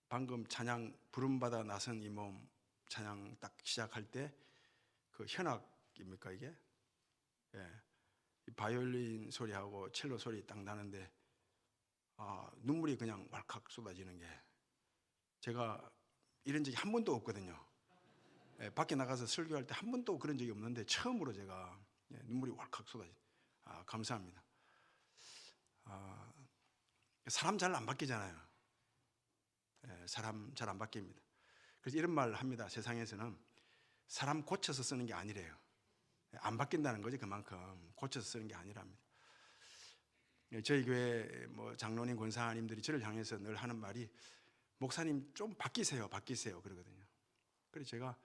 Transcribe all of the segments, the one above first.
방금 찬양 부름받아 나선 이 몸 찬양 딱 시작할 때 그 현악입니까 이게? 예, 이 바이올린 소리하고 첼로 소리 딱 나는데 눈물이 그냥 왈칵 쏟아지는 게, 제가 이런 적이 한 번도 없거든요. 예, 밖에 나가서 설교할 때 한 번도 그런 적이 없는데 처음으로 제가 눈물이 왈칵 쏟아지. 감사합니다. 사람 잘 안 바뀌잖아요. 예, 사람 잘 안 바뀝니다. 그래서 이런 말 합니다. 세상에서는 사람 고쳐서 쓰는 게 아니래요. 안 바뀐다는 거지. 그만큼 고쳐서 쓰는 게 아니랍니다. 저희 교회 장로님 권사님들이 저를 향해서 늘 하는 말이, 목사님 좀 바뀌세요 그러거든요. 그래서 제가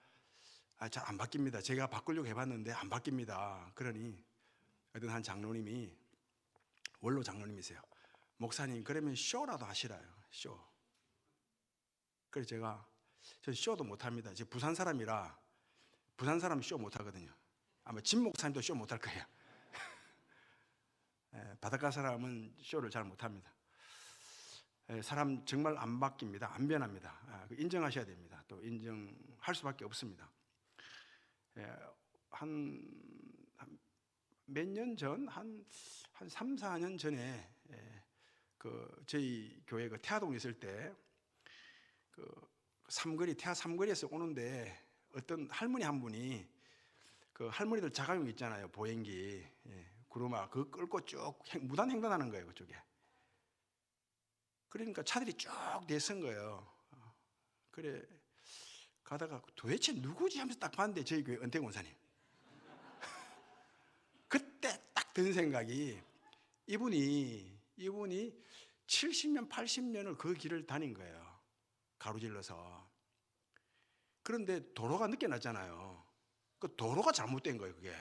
잘 안 바뀝니다. 제가 바꾸려고 해봤는데 안 바뀝니다. 그러니 어떤 한 장로님이, 원로 장로님이세요. 목사님 그러면 쇼라도 하시라요. 쇼. 그래서 저 쇼도 못합니다. 제가 부산 사람이라 부산 사람 쇼 못하거든요. 아마 진 목사님도 쇼 못할 거예요. 바닷가 사람은 쇼를 잘 못합니다. 사람 정말 안 바뀝니다. 안 변합니다. 인정하셔야 됩니다. 또 인정할 수밖에 없습니다. 한 몇 년 전, 한 3, 4년 전에 저희 교회 태화동에 있을 때 태화 삼거리에서 오는데 어떤 할머니 한 분이, 그 할머니들 자가용 있잖아요. 보행기, 구루마 그거 끌고 쭉 무단 횡단하는 거예요. 그쪽에. 그러니까 차들이 쭉 내선 거예요. 그래 가다가 도대체 누구지 하면서 딱 봤는데 저희 교회 은퇴 권사님. 그때 딱 든 생각이, 이분이 70년 80년을 그 길을 다닌 거예요. 가로질러서. 그런데 도로가 늦게 났잖아요. 그 도로가 잘못된 거예요. 그게.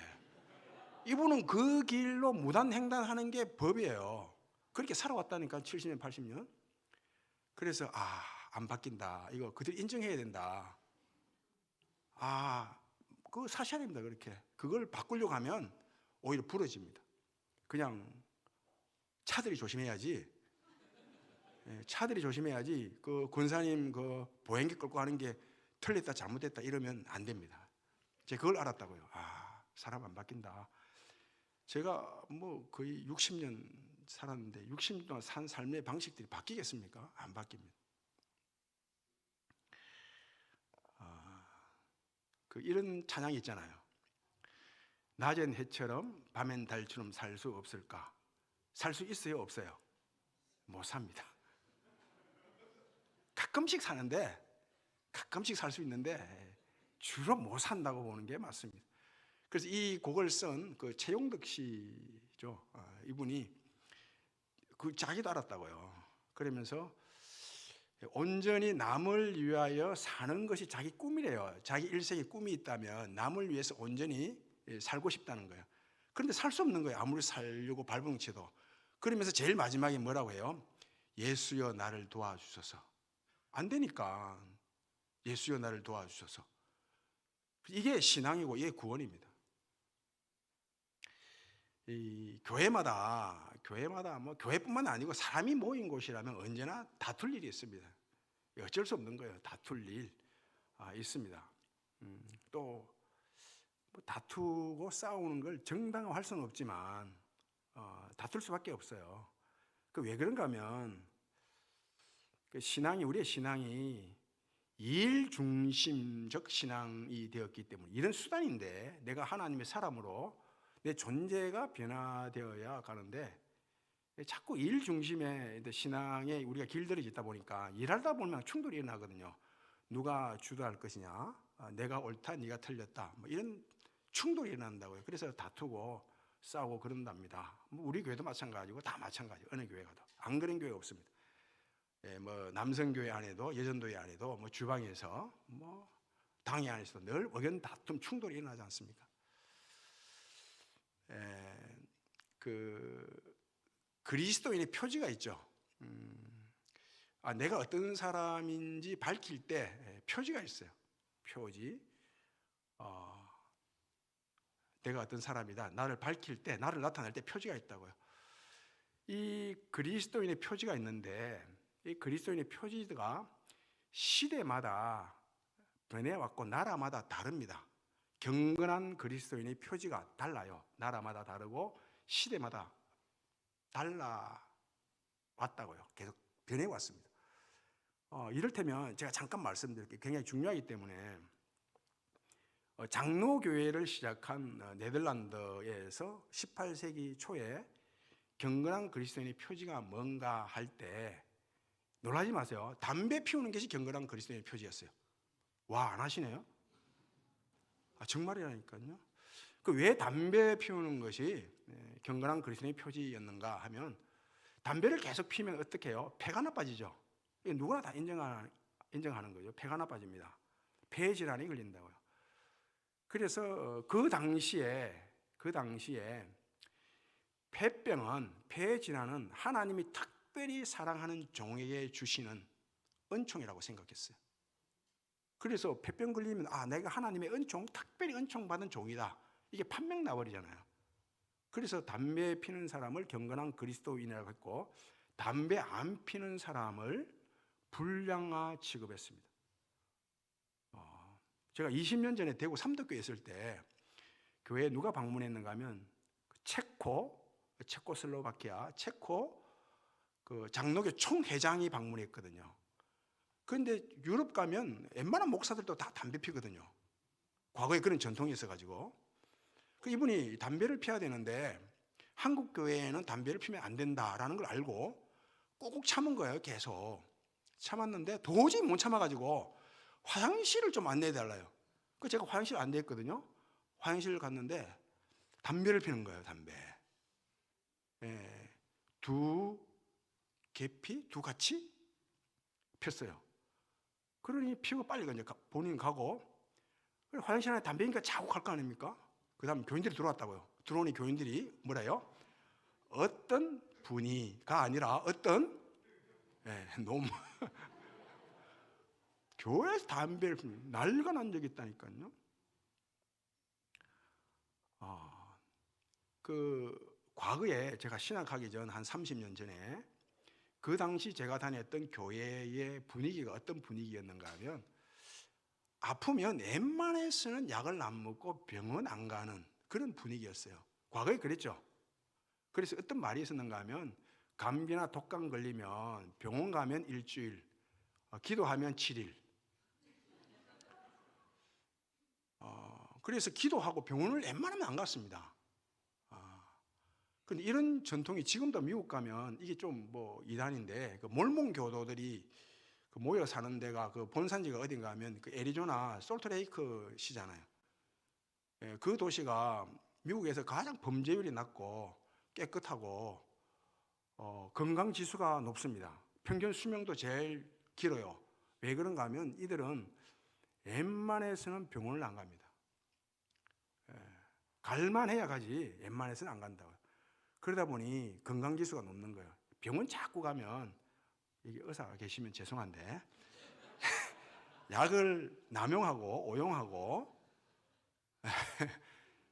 이분은 그 길로 무단 횡단하는 게 법이에요. 그렇게 살아왔다니까 70년 80년. 그래서 안 바뀐다. 이거 그들 인정해야 된다. 그거 사셔야 됩니다. 그렇게. 그걸 바꾸려고 하면 오히려 부러집니다. 그냥 차들이 조심해야지. 차들이 조심해야지. 그 권사님 그 보행기 끌고 가는 게 틀렸다 잘못됐다 이러면 안 됩니다. 제가 그걸 알았다고요. 사람 안 바뀐다. 제가 거의 60년 살았는데 60년 동안 산 삶의 방식들이 바뀌겠습니까? 안 바뀝니다. 이런 찬양이 있잖아요. 낮엔 해처럼 밤엔 달처럼 살 수 없을까? 살 수 있어요? 없어요? 못 삽니다. 가끔씩 사는데, 가끔씩 살 수 있는데 주로 못 산다고 보는 게 맞습니다. 그래서 이 곡을 쓴 그 최용덕 씨죠. 이분이 자기도 알았다고요. 그러면서 온전히 남을 위하여 사는 것이 자기 꿈이래요. 자기 일생에 꿈이 있다면 남을 위해서 온전히 살고 싶다는 거예요. 그런데 살 수 없는 거예요. 아무리 살려고 발버둥쳐도. 그러면서 제일 마지막에 뭐라고 해요? 예수여 나를 도와주소서. 안 되니까 예수여 나를 도와주소서. 이게 신앙이고 이게 구원입니다. 이 교회마다 교회뿐만 아니고 사람이 모인 곳이라면 언제나 다툴 일이 있습니다. 어쩔 수 없는 거예요. 다툴 일 있습니다. 또 다투고 싸우는 걸 정당화할 수는 없지만 다툴 수밖에 없어요. 왜 그런가 하면 우리의 신앙이 일 중심적 신앙이 되었기 때문에, 이런 수단인데 내가 하나님의 사람으로 내 존재가 변화되어야 가는데 자꾸 일 중심의 신앙에 우리가 길들여지다 보니까 일하다 보면 충돌이 일어나거든요. 누가 주도할 것이냐, 내가 옳다 네가 틀렸다, 이런 충돌이 일어난다고요. 그래서 다투고 싸우고 그런답니다. 우리 교회도 마찬가지고 다 마찬가지예요. 어느 교회 가도. 안 그런 교회 없습니다. 남성교회 안에도, 예전도회 안에도, 주방에서, 당회 안에서도 늘 의견 다툼, 충돌이 일어나지 않습니까? 그리스도인의 표지가 있죠. 내가 어떤 사람인지 밝힐 때 표지가 있어요. 표지. 내가 어떤 사람이다. 나를 밝힐 때, 나를 나타낼 때 표지가 있다고요. 이 그리스도인의 표지가 있는데, 이 그리스도인의 표지가 시대마다 변해왔고 나라마다 다릅니다. 경건한 그리스도인의 표지가 달라요. 나라마다 다르고 시대마다 달라왔다고요. 계속 변해왔습니다. 이를테면 제가 잠깐 말씀드릴게요. 굉장히 중요하기 때문에 장로교회를 시작한 네덜란드에서 18세기 초에 경건한 그리스도인의 표지가 뭔가 할 때 놀라지 마세요. 담배 피우는 것이 경건한 그리스도인의 표지였어요. 와, 안 하시네요? 정말이라니까요. 왜 담배 피우는 것이 경건한 그리스도인의 표지였는가 하면 담배를 계속 피우면 어떻게 해요? 폐가 나빠지죠. 누구나 다 인정하는 거죠. 폐가 나빠집니다. 폐 질환이 걸린다고요. 그래서 그 당시에 폐병은, 폐 질환은 하나님이 특별히 사랑하는 종에게 주시는 은총이라고 생각했어요. 그래서 폐병 걸리면 내가 하나님의 은총, 특별히 은총 받은 종이다. 이게 판명 나버리잖아요. 그래서 담배 피는 사람을 경건한 그리스도인이라고 했고 담배 안 피는 사람을 불량아 취급했습니다. 제가 20년 전에 대구 삼덕교에 있을 때 교회에 누가 방문했는가 하면 체코슬로바키아 그 장로교 총회장이 방문했거든요. 그런데 유럽 가면 웬만한 목사들도 다 담배 피거든요. 과거에 그런 전통이 있어가지고 이분이 담배를 피워야 되는데 한국 교회에는 담배를 피우면 안 된다라는 걸 알고 꾹꾹 참은 거예요. 계속 참았는데 도저히 못 참아가지고 화장실을 좀 안내해 달라요. 제가 화장실 안내했거든요. 화장실을 갔는데 담배를 피는 거예요. 담배. 두 같이 폈어요. 그러니 피우고 빨리 이제 본인 가고 화장실 안에 담배니까 자고 갈 거 아닙니까? 그 다음 교인들이 들어왔다고요. 들어오니 교인들이 뭐래요? 어떤 분이가 아니라 어떤 놈 교회에서 담배를 난리가 난 적이 있다니까요. 과거에 제가 신학하기 전 한 30년 전에 그 당시 제가 다녔던 교회의 분위기가 어떤 분위기였는가 하면 아프면 웬만해서는 약을 안 먹고 병원 안 가는 그런 분위기였어요. 과거에 그랬죠. 그래서 어떤 말이 있었는가 하면 감기나 독감 걸리면 병원 가면 일주일, 기도하면 7일. 그래서 기도하고 병원을 웬만하면 안 갔습니다. 근데 이런 전통이 지금도 미국 가면 이게 좀 이단인데 몰몬 교도들이 모여 사는 데가 본산지가 어딘가 하면 애리조나 솔트레이크 시잖아요. 그 도시가 미국에서 가장 범죄율이 낮고 깨끗하고 건강 지수가 높습니다. 평균 수명도 제일 길어요. 왜 그런가 하면 이들은 웬만해서는 병원을 안 갑니다. 갈만 해야 가지 웬만해서는 안 간다고요. 그러다 보니 건강 지수가 높는 거예요. 병원 자꾸 가면 이게 의사가 계시면 죄송한데 약을 남용하고 오용하고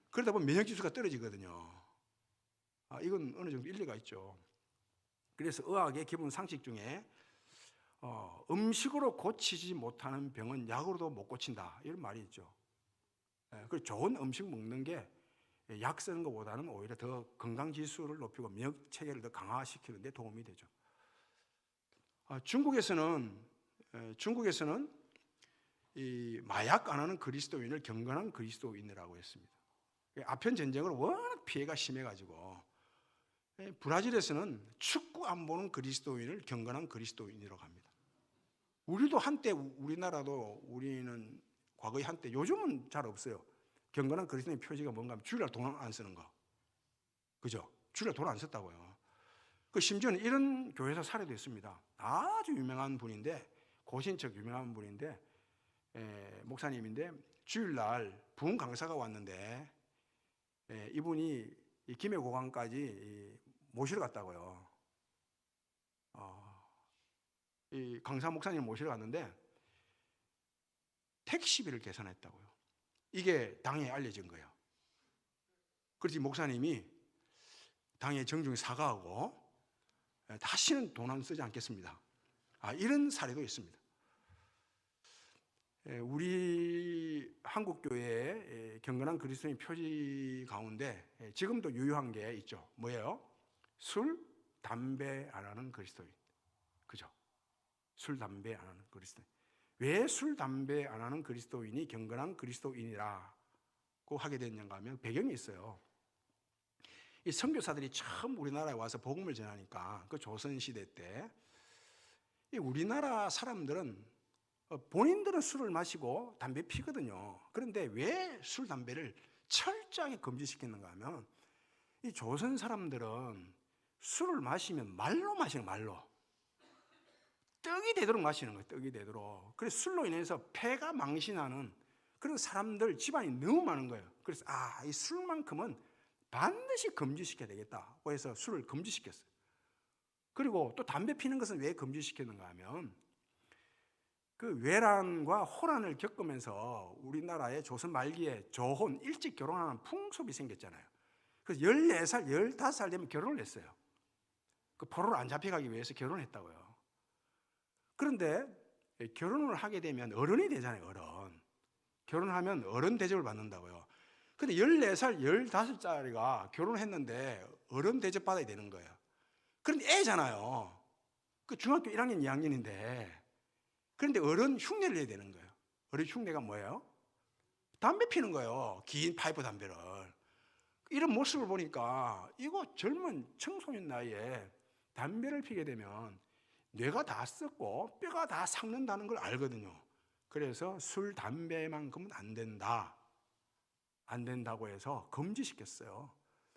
그러다 보면 면역 지수가 떨어지거든요. 이건 어느 정도 일리가 있죠. 그래서 의학의 기본 상식 중에 음식으로 고치지 못하는 병은 약으로도 못 고친다 이런 말이 있죠. 그래서 좋은 음식 먹는 게 약 쓰는 것보다는 오히려 더 건강 지수를 높이고 면역 체계를 더 강화시키는 데 도움이 되죠. 중국에서는 이 마약 안 하는 그리스도인을 경건한 그리스도인이라고 했습니다. 아편 전쟁으로 워낙 피해가 심해가지고 브라질에서는 축구 안 보는 그리스도인을 경건한 그리스도인이라고 합니다. 우리도 한때 우리나라도 우리는 과거에 한때 요즘은 잘 없어요. 경건한 그리스도인의 표지가 뭔가 하면 주일날 돈 안 쓰는 거. 그죠? 주일날 돈 안 썼다고요. 심지어는 이런 교회에서 사례도 있습니다. 아주 유명한 분인데 고신척 유명한 분인데 목사님인데 주일날 부흥 강사가 왔는데 이분이 김해고강까지 모시러 갔다고요. 이 강사 목사님 모시러 갔는데 택시비를 계산했다고요. 이게 당에 알려진 거예요. 그래서 목사님이 당에 정중히 사과하고 다시는 돈 안 쓰지 않겠습니다. 이런 사례도 있습니다. 우리 한국교회의 경건한 그리스도인 표지 가운데 지금도 유효한 게 있죠. 뭐예요? 술, 담배 안 하는 그리스도인. 그죠? 술, 담배 안 하는 그리스도인. 왜 술, 담배 안 하는 그리스도인이 경건한 그리스도인이라고 하게 됐는가 하면 배경이 있어요. 이 선교사들이 처음 우리나라에 와서 복음을 전하니까 그 조선시대 때 이 우리나라 사람들은 본인들은 술을 마시고 담배 피거든요. 그런데 왜 술, 담배를 철저하게 금지시키는가 하면 이 조선 사람들은 술을 마시면 말로 마시는 말로. 떡이 되도록 마시는 거예요. 떡이 되도록. 그래서 술로 인해서 폐가 망신하는 그런 사람들 집안이 너무 많은 거예요. 그래서 이 술만큼은 반드시 금지시켜야 되겠다고 해서 술을 금지시켰어요. 그리고 또 담배 피는 것은 왜 금지시켰는가 하면 그 외란과 호란을 겪으면서 우리나라의 조선 말기에 조혼, 일찍 결혼하는 풍습이 생겼잖아요. 그래서 14살, 15살 되면 결혼을 했어요. 그 포로를 안 잡혀가기 위해서 결혼했다고요. 그런데 결혼을 하게 되면 어른이 되잖아요, 어른. 결혼하면 어른 대접을 받는다고요. 근데 14살, 15살짜리가 결혼했는데 어른 대접 받아야 되는 거예요. 그런데 애잖아요. 그 중학교 1학년, 2학년인데. 그런데 어른 흉내를 내야 되는 거예요. 어른 흉내가 뭐예요? 담배 피는 거예요. 긴 파이프 담배를. 이런 모습을 보니까 이거 젊은 청소년 나이에 담배를 피게 되면 뇌가 다 썩고 뼈가 다 삭는다는 걸 알거든요. 그래서 술, 담배만큼은 안 된다. 안 된다고 해서 금지시켰어요.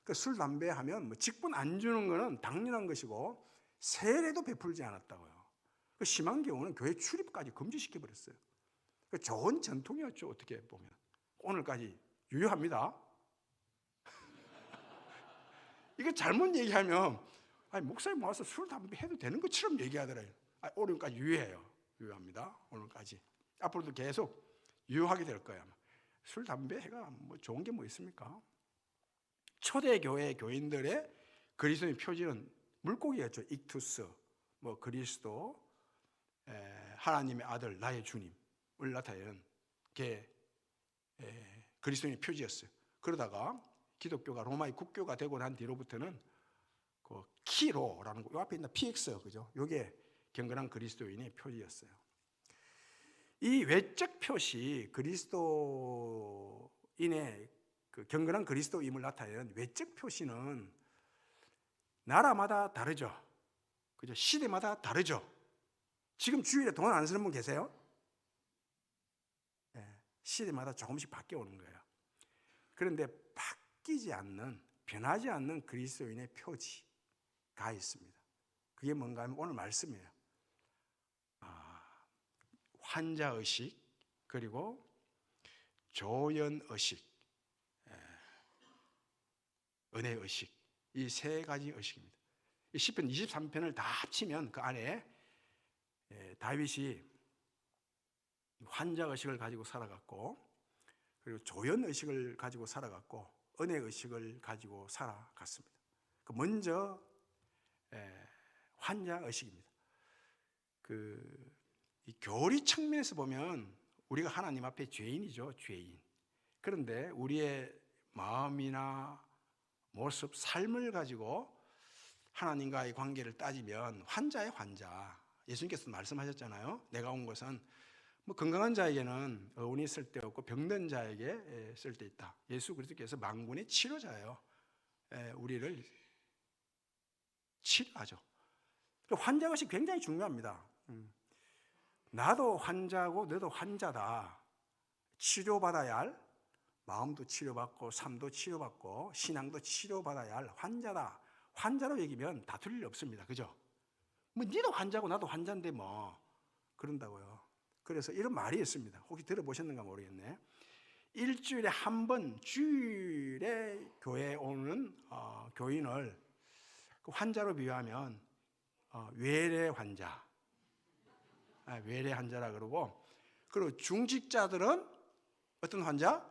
그 술, 담배 하면 뭐 직분 안 주는 거는 당연한 것이고 세례도 베풀지 않았다고요. 그 심한 경우는 교회 출입까지 금지시켜버렸어요. 그 좋은 전통이었죠, 어떻게 보면. 오늘까지 유효합니다. 이거 잘못 얘기하면 목사님 와서 술, 담배 해도 되는 것처럼 얘기하더래요. 오늘까지 유효해요. 유효합니다. 오늘까지. 앞으로도 계속 유효하게 될 거예요. 술, 담배가 뭐 좋은 게 뭐 있습니까? 초대교회 교인들의 그리스도의 표지는 물고기였죠. 익투스, 뭐 그리스도, 하나님의 아들, 나의 주님을 나타내는 게 그리스도인의 표지였어요. 그러다가 기독교가 로마의 국교가 되고 난 뒤로부터는 그 키로라는 거, 요 앞에 있는 PX, 그죠? 요게 경건한 그리스도인의 표지였어요. 이 외적 표시, 그리스도인의 그 경건한 그리스도임을 나타내는 외적 표시는 나라마다 다르죠. 그죠? 시대마다 다르죠. 지금 주일에 돈 안 쓰는 분 계세요? 네, 시대마다 조금씩 바뀌어오는 거예요. 그런데 바뀌지 않는, 변하지 않는 그리스도인의 표지가 있습니다. 그게 뭔가 하면 오늘 말씀이에요. 환자의식, 그리고 조연의식, 은혜의식, 이 세 가지 의식입니다. 이 시편 23편을 다 합치면 그 안에 다윗이 환자의식을 가지고 살아갔고, 그리고 조연의식을 가지고 살아갔고, 은혜의식을 가지고 살아갔습니다. 먼저 환자의식입니다. 이 교리 측면에서 보면 우리가 하나님 앞에 죄인이죠, 죄인. 그런데 우리의 마음이나 모습, 삶을 가지고 하나님과의 관계를 따지면 환자의 환자. 예수님께서 말씀하셨잖아요. 내가 온 것은 뭐 건강한 자에게는 어운이 쓸데없고 병든 자에게 쓸데있다. 예수 그리스도께서 만군의 치료자예요. 우리를 치료하죠. 환자의식이 굉장히 중요합니다. 나도 환자고 너도 환자다. 치료받아야 할, 마음도 치료받고 삶도 치료받고 신앙도 치료받아야 할 환자다. 환자로 얘기면 다툴 일 없습니다. 그죠? 뭐 니도 환자고 나도 환자인데 뭐 그런다고요. 그래서 이런 말이 있습니다. 혹시 들어보셨는가 모르겠네. 일주일에 한 번 주일에 교회에 오는 교인을 환자로 비유하면 외래 환자, 외래 환자라 그러고, 그리고 중직자들은 어떤 환자?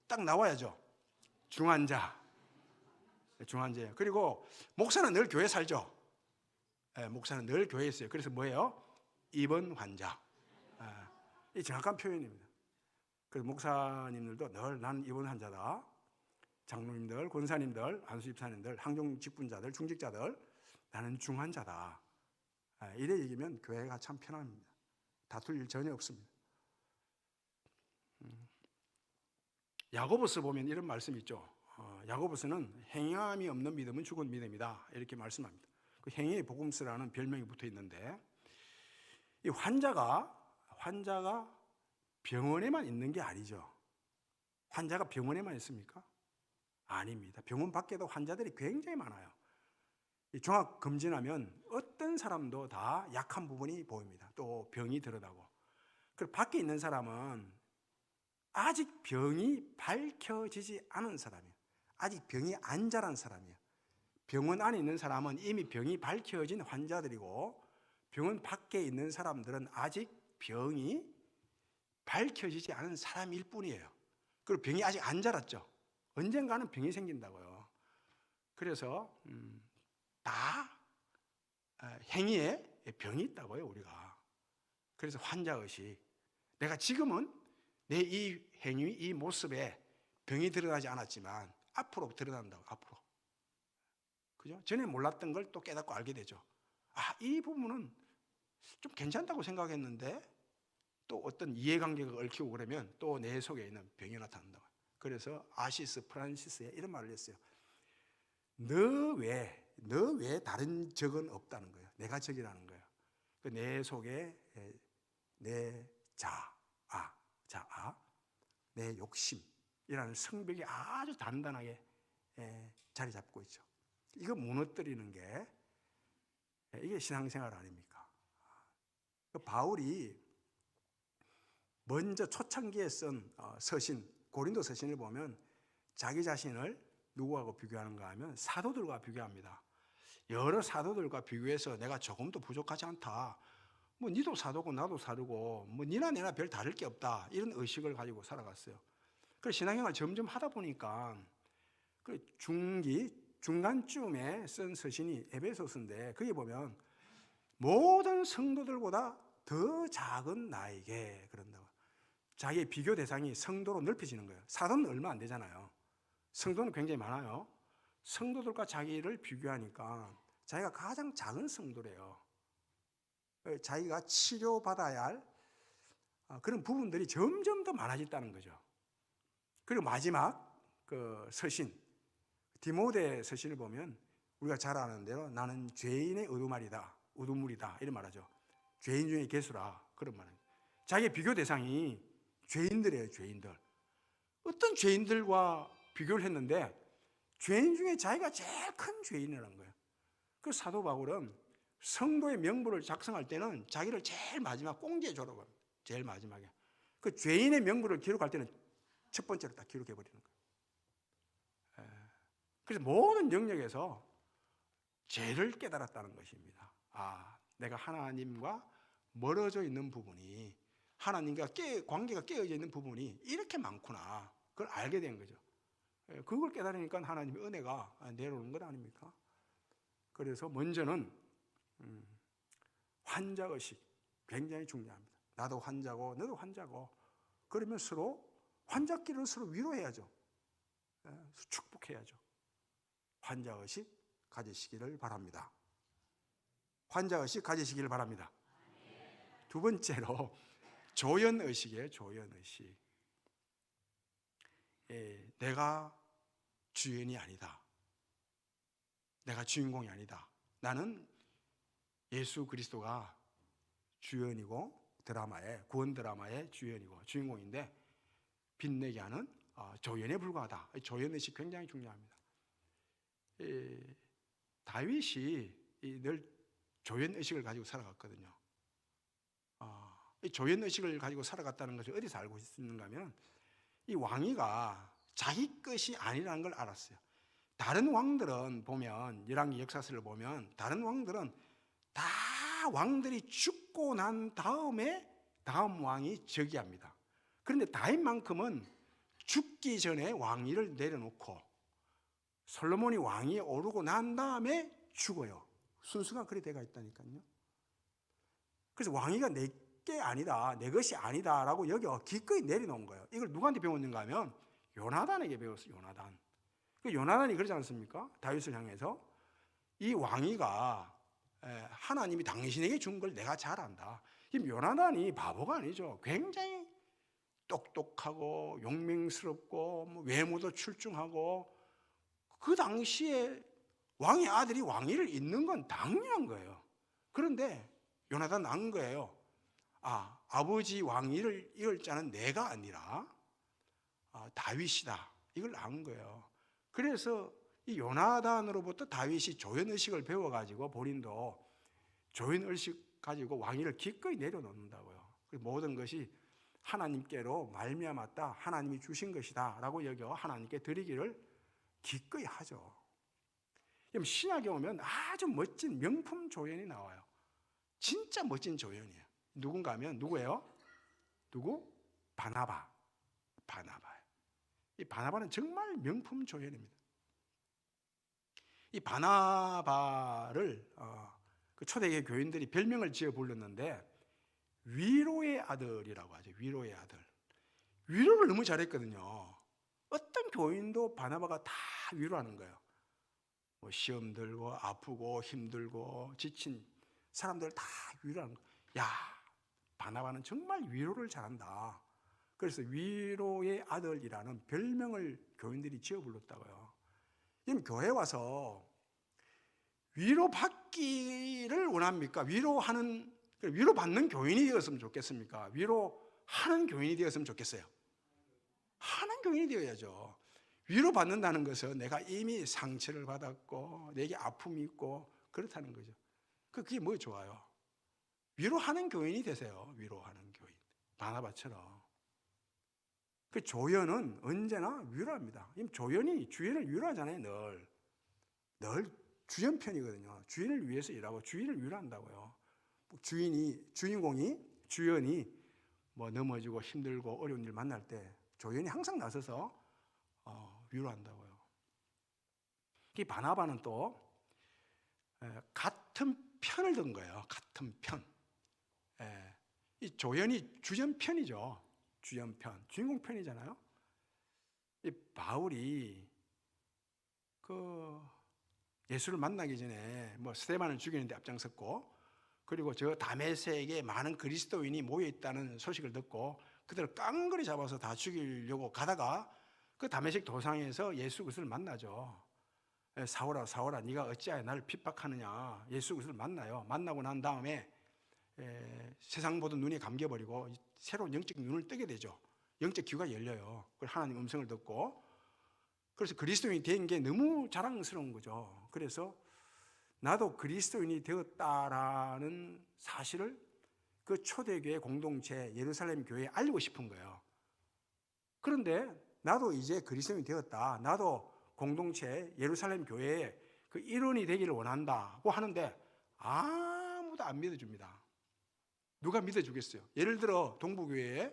딱 나와야죠. 중환자. 중환자예요. 그리고 목사는 늘 교회 살죠. 목사는 늘 교회에 있어요. 그래서 뭐예요? 입원 환자. 이 정확한 표현입니다. 그래서 목사님들도 늘 나는 입원 환자다. 장로님들, 권사님들, 안수집사님들, 항종 직분자들, 중직자들, 나는 중환자다. 이래 얘기면 교회가 참 편합니다. 다툴 일 전혀 없습니다. 야고보서 보면 이런 말씀이 있죠. 야고보서는 행함이 없는 믿음은 죽은 믿음이다, 이렇게 말씀합니다. 그 행위의 복음서라는 별명이 붙어 있는데, 이 환자가 병원에만 있는 게 아니죠. 환자가 병원에만 있습니까? 아닙니다. 병원 밖에도 환자들이 굉장히 많아요. 종합 검진하면 어떤 사람도 다 약한 부분이 보입니다. 또 병이 드러나고. 그리고 밖에 있는 사람은 아직 병이 밝혀지지 않은 사람이에요. 아직 병이 안 자란 사람이에요. 병원 안에 있는 사람은 이미 병이 밝혀진 환자들이고, 병원 밖에 있는 사람들은 아직 병이 밝혀지지 않은 사람일 뿐이에요. 그리고 병이 아직 안 자랐죠. 언젠가는 병이 생긴다고요. 그래서 다 행위에 병이 있다고요, 우리가. 그래서 환자의식. 내가 지금은 내 이 행위, 이 모습에 병이 드러나지 않았지만 앞으로 드러난다고, 앞으로. 그죠? 전에 몰랐던 걸 또 깨닫고 알게 되죠. 이 부분은 좀 괜찮다고 생각했는데 또 어떤 이해관계가 얽히고 그러면 또 내 속에 있는 병이 나타난다고. 그래서 아시스 프란시스에 이런 말을 했어요. 너 외에 다른 적은 없다는 거예요. 내가 적이라는 거예요. 내 속에 내 자아, 내 욕심이라는 성벽이 아주 단단하게 자리 잡고 있죠. 이거 무너뜨리는 게 이게 신앙생활 아닙니까? 바울이 먼저 초창기에 쓴 서신, 고린도 서신을 보면 자기 자신을 누구하고 비교하는가 하면 사도들과 비교합니다. 여러 사도들과 비교해서 내가 조금도 부족하지 않다. 뭐 니도 사도고 나도 사도고 뭐 니나 내나 별 다를 게 없다. 이런 의식을 가지고 살아갔어요. 그래서 신앙생활 점점 하다 보니까 그 중간쯤에 쓴 서신이 에베소서인데, 거기 보면 모든 성도들보다 더 작은 나에게 그런다고. 자기의 비교 대상이 성도로 넓혀지는 거예요. 사도는 얼마 안 되잖아요. 성도는 굉장히 많아요. 성도들과 자기를 비교하니까 자기가 가장 작은 성도래요. 자기가 치료받아야 할 그런 부분들이 점점 더 많아졌다는 거죠. 그리고 마지막 그 서신, 디모데 서신을 보면 우리가 잘 아는 대로 나는 죄인의 우두물이다 이런 말하죠. 죄인 중에 괴수라, 그런 말입니다. 자기의 비교 대상이 죄인들이에요. 죄인들. 어떤 죄인들과 비교를 했는데 죄인 중에 자기가 제일 큰 죄인이라는 거예요. 그 사도 바울은 성도의 명부를 작성할 때는 자기를 제일 마지막 꽁지에 졸업합니다. 제일 마지막에. 그 죄인의 명부를 기록할 때는 첫 번째로 딱 기록해 버리는 거예요. 그래서 모든 영역에서 죄를 깨달았다는 것입니다. 내가 하나님과 멀어져 있는 부분이, 하나님과 관계가 깨어져 있는 부분이 이렇게 많구나. 그걸 알게 된 거죠. 그걸 깨달으니까 하나님의 은혜가 내려오는 것 아닙니까? 그래서 먼저는 환자의식 굉장히 중요합니다. 나도 환자고 너도 환자고, 그러면 서로 환자끼리는 서로 위로해야죠. 축복해야죠. 환자의식 가지시기를 바랍니다. 환자의식 가지시기를 바랍니다. 두 번째로 조연의식이에요. 조연의식. 내가 주연이 아니다. 내가 주인공이 아니다. 나는 예수 그리스도가 주연이고 구원 드라마의 주연이고 주인공인데 빛내게 하는 조연에 불과하다. 조연의식 굉장히 중요합니다. 다윗이 늘 조연의식을 가지고 살아갔거든요. 이 조연의식을 가지고 살아갔다는 것을 어디서 알고 있는가 하면 이 왕위가 자기 것이 아니라는 걸 알았어요. 다른 왕들은 보면, 열왕기 역사서를 보면 다른 왕들은 다 왕들이 죽고 난 다음에 다음 왕이 즉위합니다. 그런데 다윗만큼은 죽기 전에 왕위를 내려놓고 솔로몬이 왕위에 오르고 난 다음에 죽어요. 순서가 그리 돼가 있다니까요. 그래서 왕위가 게 아니다, 내 것이 아니다라고 여겨 기꺼이 내려놓은 거예요. 이걸 누구한테 배웠는가 하면 요나단에게 배웠어요. 요나단. 그 요나단이 그러지 않습니까? 다윗을 향해서 이 왕위가 하나님이 당신에게 준 걸 내가 잘 안다. 이 요나단이 바보가 아니죠. 굉장히 똑똑하고 용맹스럽고 뭐 외모도 출중하고 그 당시에 왕의 아들이 왕위를 잇는 건 당연한 거예요. 그런데 요나단 안 거예요. 아버지 왕위를 이을 자는 내가 아니라 다윗이다. 이걸 안 거예요. 그래서 이 요나단으로부터 다윗이 조연의식을 배워가지고 본인도 조연의식 가지고 왕위를 기꺼이 내려놓는다고요. 모든 것이 하나님께로 말미암았다, 하나님이 주신 것이다 라고 여겨 하나님께 드리기를 기꺼이 하죠. 신약에 오면 아주 멋진 명품 조연이 나와요. 진짜 멋진 조연이에요. 누군가 하면 누구예요? 누구? 바나바. 바나바예요. 이 바나바는 정말 명품 조연입니다. 이 바나바를 그 초대교회 교인들이 별명을 지어 불렀는데 위로의 아들이라고 하죠. 위로의 아들. 위로를 너무 잘했거든요. 어떤 교인도 바나바가 다 위로하는 거예요. 뭐 시험 들고 아프고 힘들고 지친 사람들을 다 위로하는 거예요. 야, 바나바는 정말 위로를 잘한다. 그래서 위로의 아들이라는 별명을 교인들이 지어 불렀다고요. 지금 교회 와서 위로받기를 원합니까? 위로받는 교인이 되었으면 좋겠습니까? 위로하는 교인이 되었으면 좋겠어요? 하는 교인이 되어야죠. 위로받는다는 것은 내가 이미 상처를 받았고 내게 아픔이 있고 그렇다는 거죠. 그게 뭐 좋아요? 위로하는 교인이 되세요. 위로하는 교인. 바나바처럼. 그 조연은 언제나 위로합니다. 조연이 주인을 위로하잖아요. 늘 주연편이거든요. 주인을 위해서 일하고 주인을 위로한다고요. 주인공이 주연이 뭐 넘어지고 힘들고 어려운 일 만날 때 조연이 항상 나서서 위로한다고요. 이 바나바는 또 같은 편을 든 거예요. 같은 편. 이 조연이 주연편이죠. 주연편, 주인공 편이잖아요. 이 바울이 예수를 만나기 전에 뭐 스데반을 죽이는데 앞장섰고, 그리고 저 다메섹에 많은 그리스도인이 모여 있다는 소식을 듣고 그들을 깡그리 잡아서 다 죽이려고 가다가 그 다메섹 도상에서 예수 그리스도를 만나죠. 사울아 사울아 네가 어찌하여 나를 핍박하느냐. 예수 그리스도를 만나요. 만나고 난 다음에 세상 보던 눈이 감겨버리고 새로운 영적 눈을 뜨게 되죠. 영적 귀가 열려요. 하나님 음성을 듣고. 그래서 그리스도인이 된 게 너무 자랑스러운 거죠. 그래서 나도 그리스도인이 되었다라는 사실을 그 초대교회 공동체 예루살렘 교회에 알리고 싶은 거예요. 그런데 나도 이제 그리스도인이 되었다, 나도 공동체 예루살렘 교회의 그 일원이 되기를 원한다고 하는데 아무도 안 믿어줍니다. 누가 믿어주겠어요? 예를 들어 동부교회에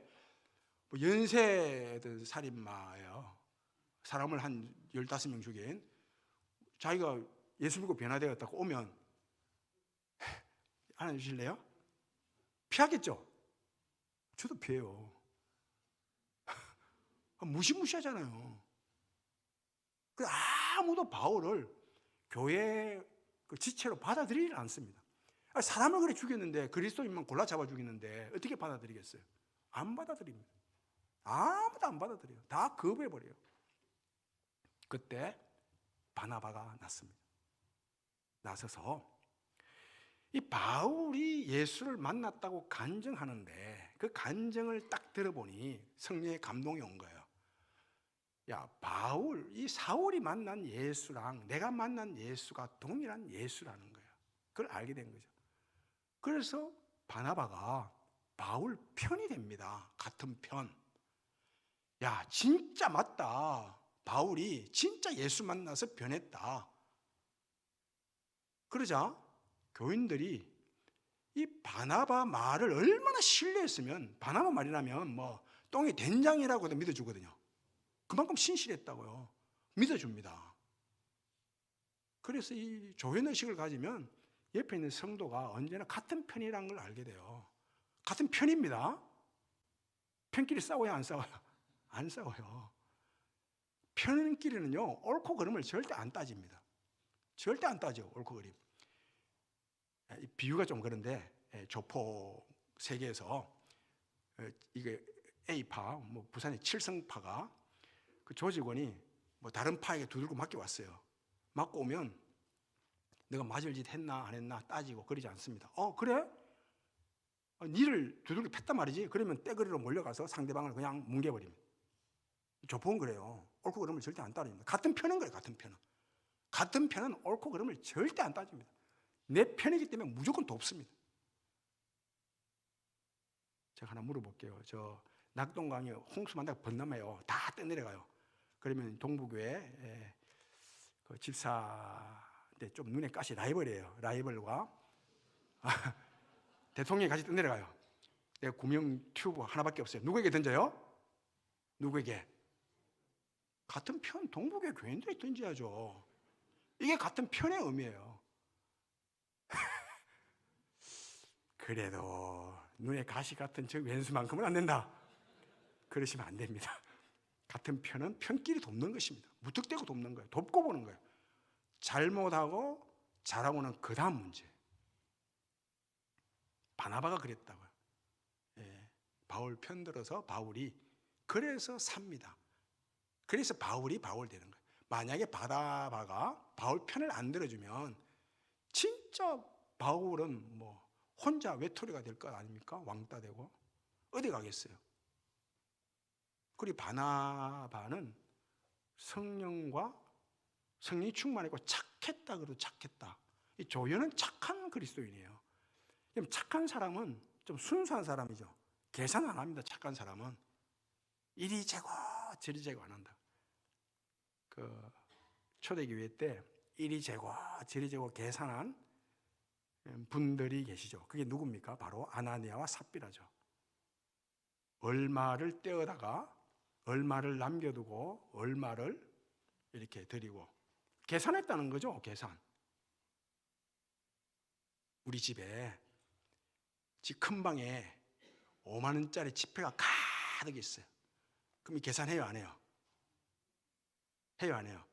뭐 연세든 살인마예요. 사람을 한 15명 죽인, 자기가 예수 믿고 변화되었다고 오면 하나 주실래요? 피하겠죠? 저도 피해요. 무시무시하잖아요. 아무도 바울을 교회 그 지체로 받아들이지 않습니다. 사람을 그래 죽였는데, 그리스도인만 골라 잡아 죽이는데 어떻게 받아들이겠어요? 안 받아들입니다. 아무도 안 받아들여요. 다 거부해버려요. 그때 바나바가 났습니다. 나서서 이 바울이 예수를 만났다고 간증하는데 그 간증을 딱 들어보니 성령의 감동이 온 거예요. 야, 이 사울이 만난 예수랑 내가 만난 예수가 동일한 예수라는 거예요. 그걸 알게 된 거죠. 그래서 바나바가 바울 편이 됩니다. 같은 편. 야, 진짜 맞다. 바울이 진짜 예수 만나서 변했다. 그러자 교인들이 이 바나바 말을 얼마나 신뢰했으면, 바나바 말이라면 뭐 똥이 된장이라고도 믿어주거든요. 그만큼 신실했다고요. 믿어줍니다. 그래서 이 조연의식을 가지면 옆에 있는 성도가 언제나 같은 편이라는 걸 알게 돼요. 같은 편입니다. 편끼리 싸워야 안 싸워요? 안 싸워요. 편끼리는요, 옳고 그름을 절대 안 따집니다. 절대 안 따져, 옳고 그름. 비유가 좀 그런데, 조폭 세계에서 이게 A파, 뭐 부산의 칠성파가 그 조직원이 뭐 다른 파에게 두들고 맡겨왔어요. 맞고 오면 내가 맞을 짓 했나 안 했나 따지고 그러지 않습니다. 그래? 니를 두들겨 팼단 말이지. 그러면 떼거리로 몰려가서 상대방을 그냥 뭉개버립니다. 조폭은 그래요. 옳고 그름을 절대 안 따집니다. 같은 편은 그래요. 같은 편은 옳고 그름을 절대 안 따집니다. 내 편이기 때문에 무조건 돕습니다. 제가 하나 물어볼게요. 저 낙동강에 홍수 만나고 번남해요. 다 떠내려가요. 그러면 동부교회 그 집사인데 좀 눈에 가시 라이벌이에요. 라이벌과 대통령이 같이 떠내려가요. 내가 구명 튜브 하나밖에 없어요. 누구에게 던져요? 누구에게? 같은 편 동부교회 교인들이 던져야죠. 이게 같은 편의 의미예요. 그래도 눈에 가시 같은 저 왼수만큼은 안 된다. 그러시면 안 됩니다. 같은 편은 편끼리 돕는 것입니다. 무턱대고 돕는 거예요. 돕고 보는 거예요. 잘못하고 잘하고는 그 다음 문제. 바나바가 그랬다고요. 바울 편들어서 바울이 그래서 삽니다. 그래서 바울이 바울 되는 거예요. 만약에 바나바가 바울 편을 안 들어주면 진짜 바울은 뭐 혼자 외톨이가 될 것 아닙니까? 왕따 되고 어디 가겠어요? 그리고 바나바는 성령이 충만했고 착했다 그래도 착했다. 이 조연은 착한 그리스도인이에요. 착한 사람은 좀 순수한 사람이죠. 계산 안 합니다. 착한 사람은 이리 재고 저리 재고 안 한다. 그 초대교회 때 이리 재고 저리 재고 계산한 분들이 계시죠. 그게 누굽니까? 바로 아나니아와 삽비라죠. 얼마를 떼어다가 얼마를 남겨두고 얼마를 이렇게 드리고 계산했다는 거죠. 계산. 우리 집에 집 큰 방에 5만 원짜리 지폐가 가득 있어요. 그럼 이 계산해요, 안 해요? 해요, 안 해요?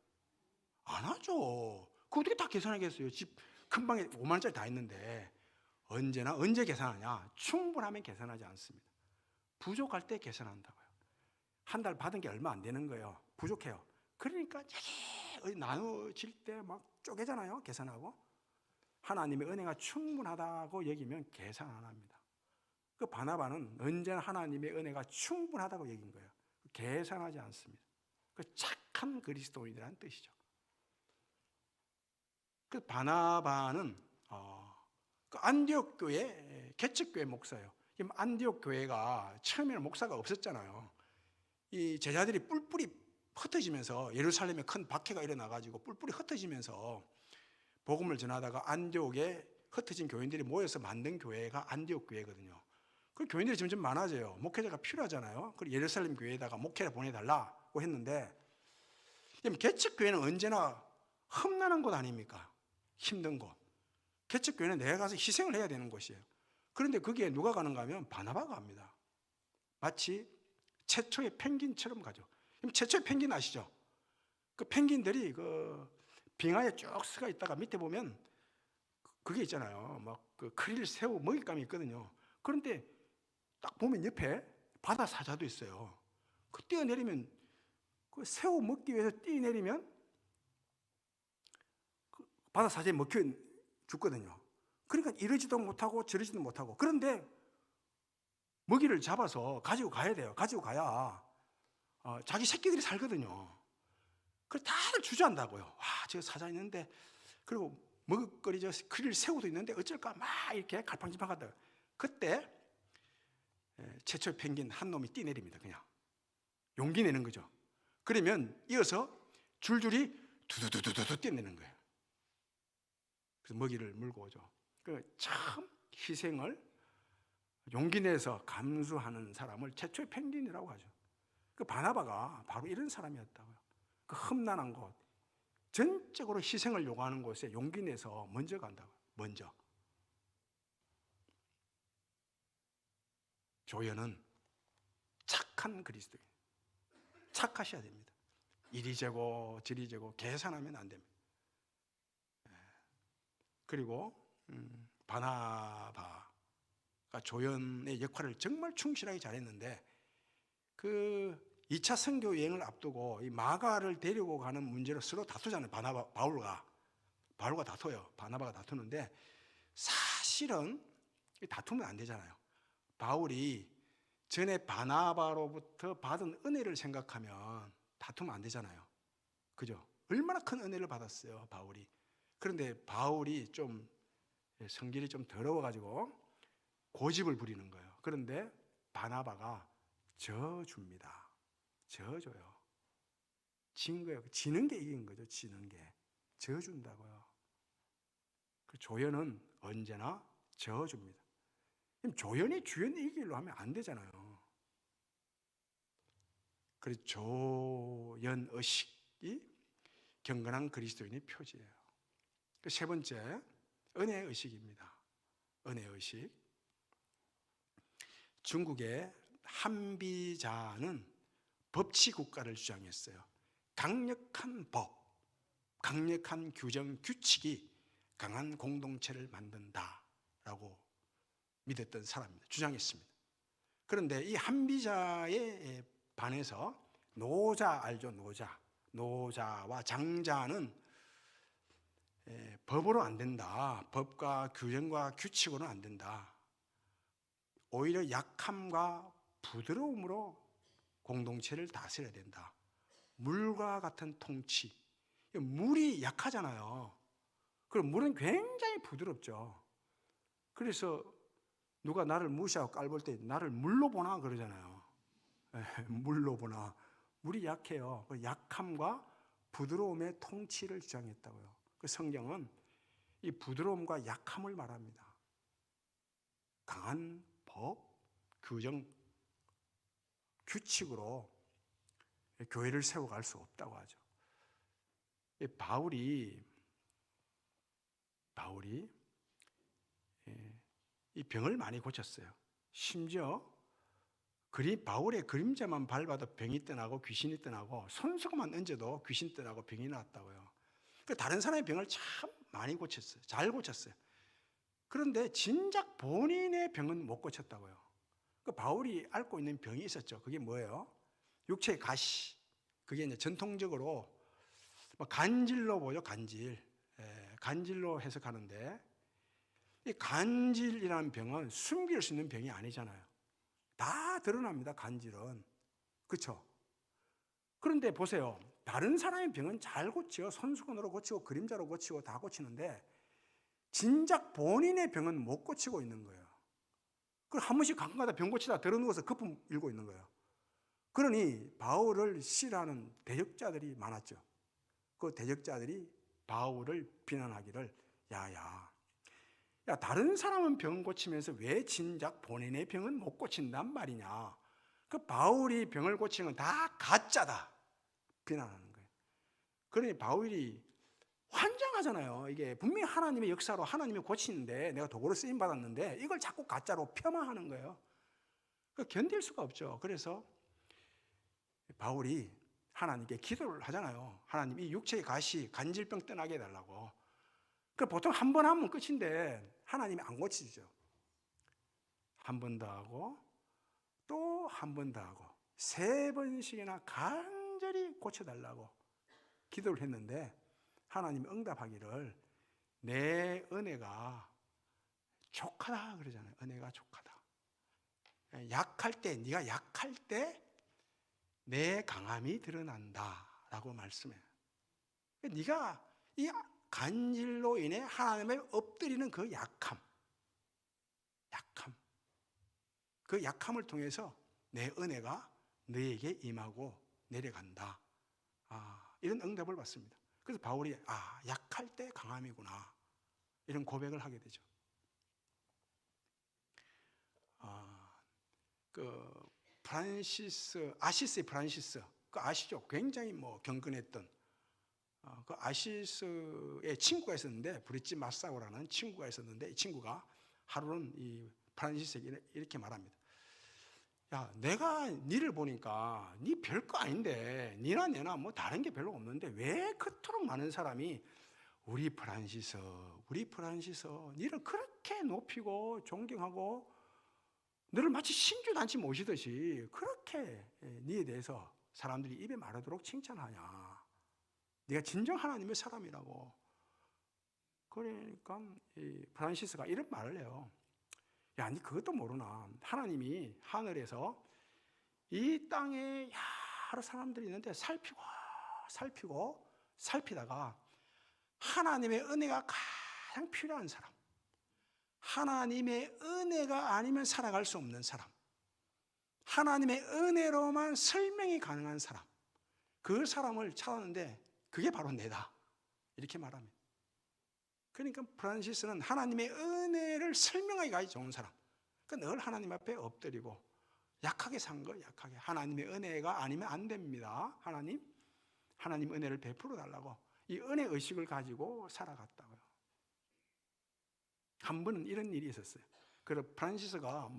안 하죠. 그거 어떻게 다 계산하겠어요? 집 큰 방에 5만 원짜리 다 있는데 언제 계산하냐? 충분하면 계산하지 않습니다. 부족할 때 계산한다고요. 한 달 받은 게 얼마 안 되는 거예요. 부족해요. 그러니까 나눠질 때 막 쪼개잖아요. 계산하고. 하나님의 은혜가 충분하다고 여기면 계산 안 합니다. 그 바나바는 언제나 하나님의 은혜가 충분하다고 여긴 거예요. 계산하지 않습니다. 그 착한 그리스도인이라는 뜻이죠. 그 바나바는 그 안디옥 교회 개척교회 목사예요. 안디옥 교회가 처음에는 목사가 없었잖아요. 이 제자들이 뿔뿔이 흩어지면서 예루살렘에 큰 박해가 일어나가지고 뿔뿔이 흩어지면서 복음을 전하다가 안디옥에 흩어진 교인들이 모여서 만든 교회가 안디옥 교회거든요. 그 교인들이 점점 많아져요. 목회자가 필요하잖아요. 그리고 예루살렘 교회에다가 목회를 보내달라고 했는데 개척교회는 언제나 험난한 곳 아닙니까? 힘든 곳. 개척교회는 내가 가서 희생을 해야 되는 곳이에요. 그런데 거기에 누가 가는가 하면 바나바가 갑니다. 마치 최초의 펭귄처럼 가죠. 그럼 최초의 펭귄 아시죠? 그 펭귄들이 그 빙하에 쭉 쓰가 있다가 밑에 보면 그게 있잖아요. 막 그 크릴 새우 먹잇감이 있거든요. 그런데 딱 보면 옆에 바다 사자도 있어요. 그 뛰어내리면 그 새우 먹기 위해서 뛰어내리면 그 바다 사자에 먹혀 죽거든요. 그러니까 이러지도 못하고 저러지도 못하고 그런데 먹이를 잡아서 가지고 가야 돼요. 가지고 가야 자기 새끼들이 살거든요. 그걸 다들 주저한다고요. 와, 저 사자 있는데 그리고 먹을거리 저 크릴 새우도 있는데 어쩔까 막 이렇게 갈팡질팡하다. 그때 최초의 펭귄 한 놈이 뛰내립니다. 그냥 용기 내는 거죠. 그러면 이어서 줄줄이 두두두두두 뛰어내는 거예요. 그래서 먹이를 물고 오죠. 참 희생을 용기 내서 감수하는 사람을 최초의 펭귄이라고 하죠. 그 바나바가 바로 이런 사람이었다고요. 그 험난한 곳, 전적으로 희생을 요구하는 곳에 용기 내서 먼저 간다고요. 먼저. 조연은 착한 그리스도인. 착하셔야 됩니다. 이리 재고 저리 재고 계산하면 안 됩니다. 그리고 바나바가 조연의 역할을 정말 충실하게 잘했는데 그 2차 선교 여행을 앞두고 이 마가를 데리고 가는 문제로 서로 다투잖아요. 바울과 다퉈요. 바나바가 다투는데 사실은 다투면 안 되잖아요. 바울이 전에 바나바로부터 받은 은혜를 생각하면 다투면 안 되잖아요. 그죠? 얼마나 큰 은혜를 받았어요, 바울이. 그런데 바울이 좀 성질이 좀 더러워가지고 고집을 부리는 거예요. 그런데 바나바가 져줍니다. 져줘요. 진 거예요. 지는 게 이긴 거죠. 지는 게. 져준다고요. 그 조연은 언제나 져줍니다. 조연이 주연 이기려 하면 안 되잖아요. 그래서 조연의식이 경건한 그리스도인의 표지예요. 그 세 번째, 은혜의식입니다. 은혜의식. 중국의 한비자는 법치국가를 주장했어요. 강력한 법, 강력한 규정, 규칙이 강한 공동체를 만든다라고 믿었던 사람입니다. 주장했습니다. 그런데 이 한비자에 반해서 노자 알죠? 노자와 장자는 법으로 안 된다. 법과 규정과 규칙으로는 안 된다. 오히려 약함과 부드러움으로 공동체를 다스려야 된다. 물과 같은 통치. 물이 약하잖아요. 그럼 물은 굉장히 부드럽죠. 그래서 누가 나를 무시하고 깔볼 때 나를 물로 보나 그러잖아요. 물로 보나. 물이 약해요. 약함과 부드러움의 통치를 주장했다고요. 그 성경은 이 부드러움과 약함을 말합니다. 강한 법, 규정, 규칙으로 교회를 세워갈 수 없다고 하죠. 바울이 이 병을 많이 고쳤어요. 심지어 바울의 그림자만 밟아도 병이 떠나고 귀신이 떠나고 손수건만 얹어도 귀신 떠나고 병이 나왔다고요. 다른 사람의 병을 참 많이 고쳤어요. 잘 고쳤어요. 그런데 진작 본인의 병은 못 고쳤다고요. 바울이 앓고 있는 병이 있었죠. 그게 뭐예요? 육체의 가시. 그게 이제 전통적으로 간질로 보죠. 간질로 해석하는데 이 간질이라는 병은 숨길 수 있는 병이 아니잖아요. 다 드러납니다. 간질은. 그렇죠? 그런데 보세요. 다른 사람의 병은 잘 고치고 손수건으로 고치고 그림자로 고치고 다 고치는데 진작 본인의 병은 못 고치고 있는 거예요. 그걸 한 번씩 가끔가다 병 고치다 들어누워서 거품 일고 있는 거예요. 그러니 바울을 싫어하는 대적자들이 많았죠. 그 대적자들이 바울을 비난하기를 야, 다른 사람은 병 고치면서 왜 진작 본인의 병은 못 고친단 말이냐. 그 바울이 병을 고치는 건 다 가짜다. 비난하는 거예요. 그러니 바울이 환장하잖아요. 이게 분명히 하나님의 역사로 하나님이 고치는데 내가 도구로 쓰임 받았는데 이걸 자꾸 가짜로 폄하하는 거예요. 견딜 수가 없죠. 그래서 바울이 하나님께 기도를 하잖아요. 하나님 이 육체의 가시 간질병 떠나게 해달라고. 보통 한 번 하면 끝인데 하나님이 안 고치죠. 한 번 더 하고 또 한 번 더 하고 3번씩이나 간절히 고쳐달라고 기도를 했는데 하나님이 응답하기를 내 은혜가 족하다 그러잖아요. 은혜가 족하다. 약할 때, 네가 약할 때 내 강함이 드러난다라고 말씀해요. 네가 이 간질로 인해 하나님을 엎드리는 그 약함, 그 약함을 통해서 내 은혜가 너에게 임하고 내려간다. 이런 응답을 받습니다. 그래서 바울이 약할 때 강함이구나 이런 고백을 하게 되죠. 아시스의 프란시스 그 아시죠? 굉장히 경건했던 그 아시스의 친구가 있었는데 브리지 마사오라는 친구가 있었는데 이 친구가 하루는 이 프란시스에게 이렇게 말합니다. 야, 내가 니를 보니까 니 별거 아닌데 니나 내나 뭐 다른 게 별로 없는데 왜 그토록 많은 사람이 우리 프란시서 니를 그렇게 높이고 존경하고 너를 마치 신주단치 모시듯이 그렇게 니에 대해서 사람들이 입에 마르도록 칭찬하냐. 네가 진정 하나님의 사람이라고. 그러니까 이 프란시스가 이런 말을 해요. 야, 니 그것도 모르나. 하나님이 하늘에서 이 땅에 여러 사람들이 있는데 살피다가 하나님의 은혜가 가장 필요한 사람, 하나님의 은혜가 아니면 살아갈 수 없는 사람, 하나님의 은혜로만 설명이 가능한 사람, 그 사람을 찾았는데 그게 바로 내다, 이렇게 말합니다. 그러니까 프란시스는 하나님의 은혜를 설명하기가 좋은 사람, 그러니까 늘 하나님 앞에 엎드리고 약하게 산 거예요. 약하게. 하나님의 은혜가 아니면 안 됩니다. 하나님 은혜를 베풀어 달라고 이 은혜 의식을 가지고 살아갔다고요. 한 번은 이런 일이 있었어요. 그래서 프란시스가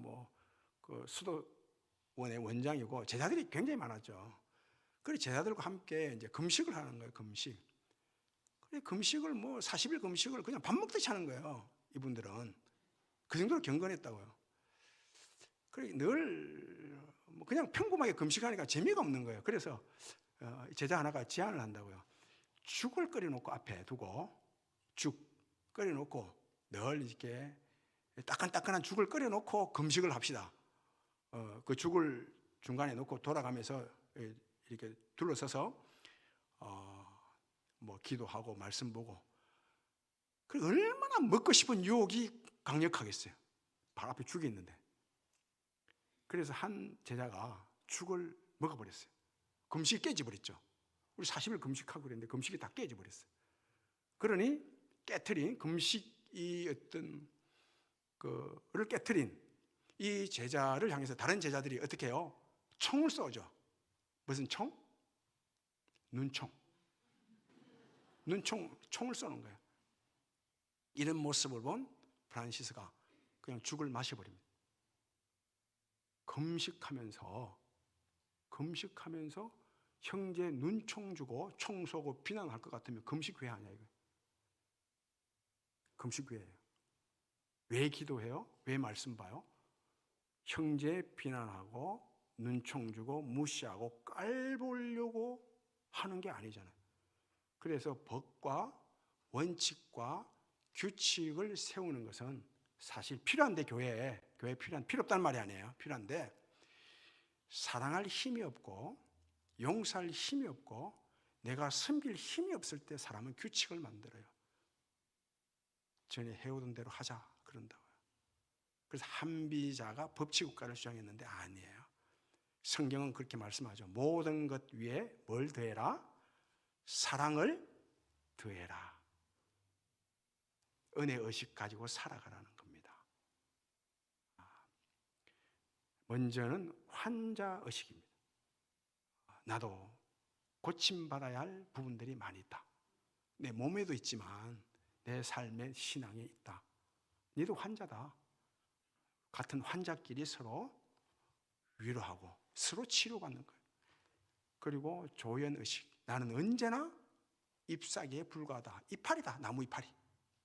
그 수도원의 원장이고 제자들이 굉장히 많았죠. 그래서 제자들과 함께 이제 금식을 하는 거예요. 금식을 40일 금식을 그냥 밥 먹듯이 하는 거예요. 이분들은 그 정도로 경건했다고요. 그래 늘 그냥 평범하게 금식하니까 재미가 없는 거예요. 그래서 제자 하나가 제안을 한다고요. 죽을 끓여놓고 앞에 두고 죽 끓여놓고 늘 이렇게 따끈따끈한 죽을 끓여놓고 금식을 합시다. 그 죽을 중간에 놓고 돌아가면서 이렇게 둘러서서 기도하고 말씀 보고. 그 얼마나 먹고 싶은 유혹이 강력하겠어요. 바로 앞에 죽이 있는데. 그래서 한 제자가 죽을 먹어버렸어요. 금식이 깨져버렸죠. 우리 40일 금식하고 그랬는데 금식이 다 깨져버렸어요. 그러니 깨트린 금식이 어떤 그를 깨트린 이 제자를 향해서 다른 제자들이 어떻게 해요? 총을 쏘죠. 무슨 총? 총을 쏘는 거예요. 이런 모습을 본 프란시스가 그냥 죽을 마셔버립니다. 금식하면서 형제 눈총 주고 총 쏘고 비난할 것 같으면 금식 왜 하냐 이거예요. 금식 왜 해요? 왜 기도해요? 왜 말씀 봐요? 형제 비난하고 눈총 주고 무시하고 깔보려고 하는 게 아니잖아요. 그래서 법과 원칙과 규칙을 세우는 것은 사실 필요한데 교회에 필요 없다는 말이 아니에요. 필요한데 사랑할 힘이 없고 용서할 힘이 없고 내가 섬길 힘이 없을 때 사람은 규칙을 만들어요. 전에 해오던 대로 하자 그런다고요. 그래서 한비자가 법치국가를 주장했는데 아니에요. 성경은 그렇게 말씀하죠. 모든 것 위에 뭘 더해라? 사랑을 더해라. 은혜 의식 가지고 살아가라는 겁니다. 먼저는 환자 의식입니다. 나도 고침받아야 할 부분들이 많이 있다. 내 몸에도 있지만 내 삶의 신앙에 있다. 너도 환자다. 같은 환자끼리 서로 위로하고 서로 치료받는 거예요. 그리고 조연의식. 나는 언제나 잎사귀에 불과하다. 이파리다. 나무 이파리.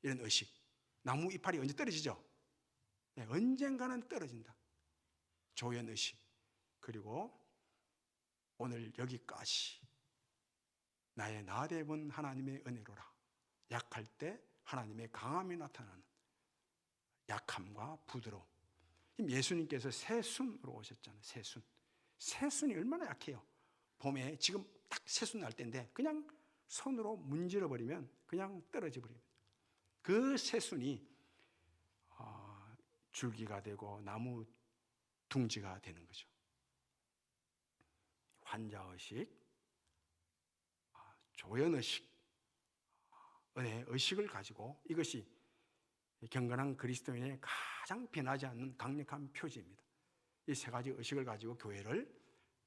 이런 의식. 나무 이파리 언제 떨어지죠? 네, 언젠가는 떨어진다. 조연의식. 그리고 오늘 여기까지 나의 나대본 하나님의 은혜로라. 약할 때 하나님의 강함이 나타나는 약함과 부드러움. 예수님께서 새순으로 오셨잖아요. 새순이 얼마나 약해요. 봄에 지금 딱 새순 날 때인데 그냥 손으로 문질러 버리면 그냥 떨어져 버립니다. 그 새순이 줄기가 되고 나무 둥지가 되는 거죠. 환자의식, 조연의식, 은혜의식을 가지고 이것이 경건한 그리스도인의 가장 변하지 않는 강력한 표지입니다. 이 세 가지 의식을 가지고 교회를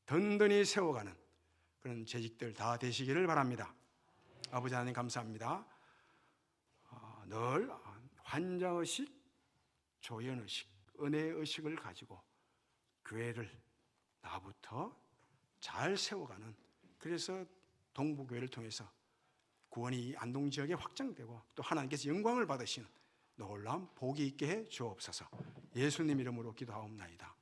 든든히 세워가는 그런 재직들 다 되시기를 바랍니다. 아버지 하나님 감사합니다. 늘 환자의식, 조연의식, 은혜의식을 가지고 교회를 나부터 잘 세워가는, 그래서 동부교회를 통해서 구원이 이 안동 지역에 확장되고 또 하나님께서 영광을 받으시는 놀라운 복이 있게 해 주옵소서. 예수님 이름으로 기도하옵나이다.